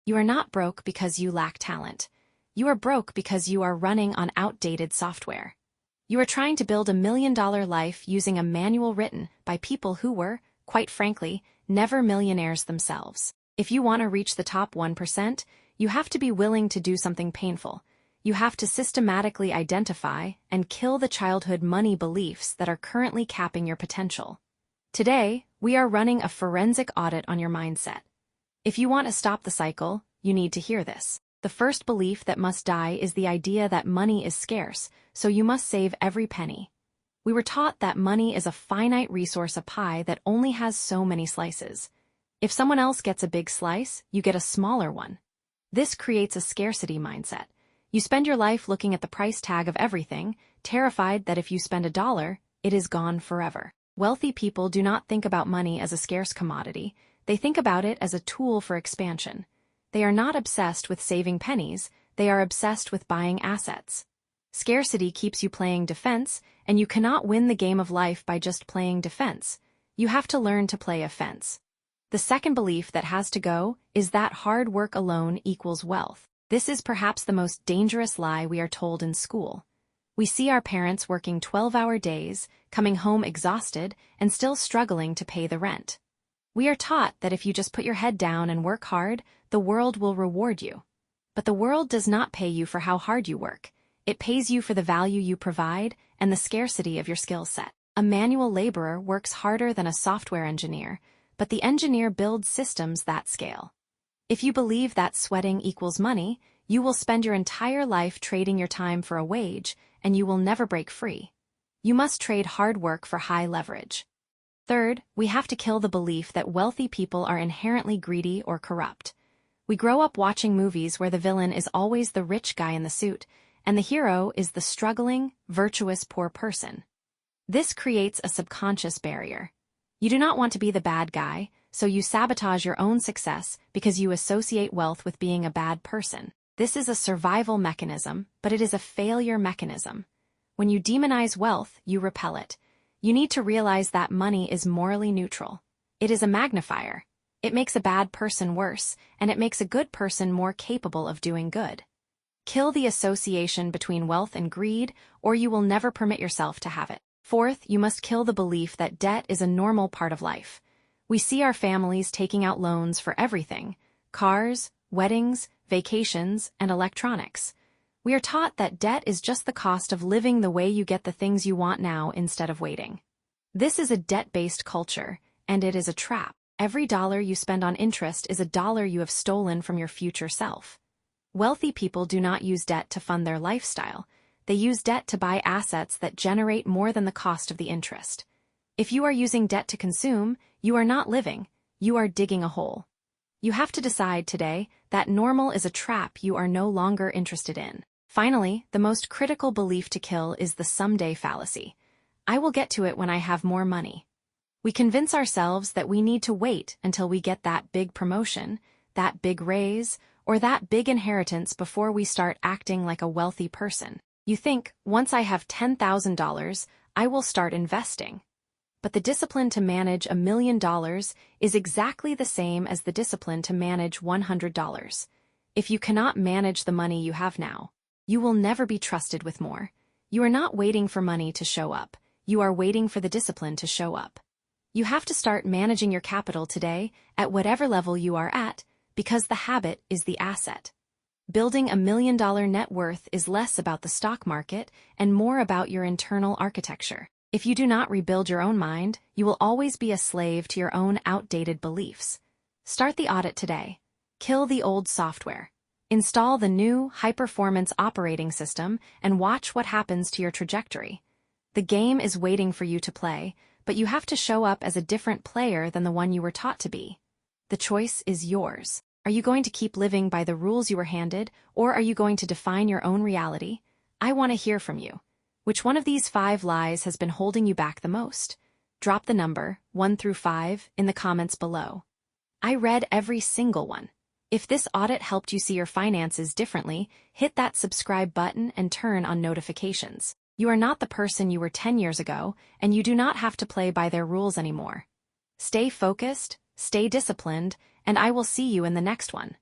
You are not broke because you lack talent. You are broke because you are running on outdated software. You are trying to build $1 million life using a manual written by people who were, quite frankly, never millionaires themselves. If you want to reach the top 1%, you have to be willing to do something painful. You have to systematically identify and kill the childhood money beliefs that are currently capping your potential. Today, we are running a forensic audit on your mindset. If you want to stop the cycle, you need to hear this. The first belief that must die is the idea that money is scarce, so you must save every penny. We were taught that money is a finite resource, a pie that only has so many slices. If someone else gets a big slice, you get a smaller one. This creates a scarcity mindset. You spend your life looking at the price tag of everything, terrified that if you spend $1, it is gone forever. Wealthy people do not think about money as a scarce commodity. They think about it as a tool for expansion. They are not obsessed with saving pennies, they are obsessed with buying assets. Scarcity keeps you playing defense, and you cannot win the game of life by just playing defense. You have to learn to play offense. The second belief that has to go is that hard work alone equals wealth. This is perhaps the most dangerous lie we are told in school. We see our parents working 12-hour days, coming home exhausted, and still struggling to pay the rent. We are taught that if you just put your head down and work hard, the world will reward you. But the world does not pay you for how hard you work. It pays you for the value you provide and the scarcity of your skill set. A manual laborer works harder than a software engineer, but the engineer builds systems that scale. If you believe that sweating equals money, you will spend your entire life trading your time for a wage, and you will never break free. You must trade hard work for high leverage. Third, we have to kill the belief that wealthy people are inherently greedy or corrupt. We grow up watching movies where the villain is always the rich guy in the suit, and the hero is the struggling, virtuous poor person. This creates a subconscious barrier. You do not want to be the bad guy, so you sabotage your own success because you associate wealth with being a bad person. This is a survival mechanism, but it is a failure mechanism. When you demonize wealth, you repel it. You need to realize that money is morally neutral. It is a magnifier. It makes a bad person worse, and it makes a good person more capable of doing good. Kill the association between wealth and greed, or you will never permit yourself to have it. Fourth, you must kill the belief that debt is a normal part of life. We see our families taking out loans for everything: cars, weddings, vacations, and electronics. We are taught that debt is just the cost of living the way you get the things you want now instead of waiting. This is a debt-based culture, and it is a trap. Every dollar you spend on interest is a dollar you have stolen from your future self. Wealthy people do not use debt to fund their lifestyle. They use debt to buy assets that generate more than the cost of the interest. If you are using debt to consume, you are not living, you are digging a hole. You have to decide today that normal is a trap you are no longer interested in. Finally, the most critical belief to kill is the someday fallacy. I will get to it when I have more money. We convince ourselves that we need to wait until we get that big promotion, that big raise, or that big inheritance before we start acting like a wealthy person. You think, once I have $10,000, I will start investing. But the discipline to manage $1 million is exactly the same as the discipline to manage $100. If you cannot manage the money you have now, you will never be trusted with more. You are not waiting for money to show up. You are waiting for the discipline to show up. You have to start managing your capital today at whatever level you are at, because the habit is the asset. Building $1 million net worth is less about the stock market and more about your internal architecture. If you do not rebuild your own mind, you will always be a slave to your own outdated beliefs. Start the audit today. Kill the old software. Install the new, high-performance operating system and watch what happens to your trajectory. The game is waiting for you to play, but you have to show up as a different player than the one you were taught to be. The choice is yours. Are you going to keep living by the rules you were handed, or are you going to define your own reality? I want to hear from you. Which one of these 5 lies has been holding you back the most? Drop the number, 1 through 5, in the comments below. I read every single one. If this audit helped you see your finances differently, hit that subscribe button and turn on notifications. You are not the person you were 10 years ago, and you do not have to play by their rules anymore. Stay focused, stay disciplined, and I will see you in the next one.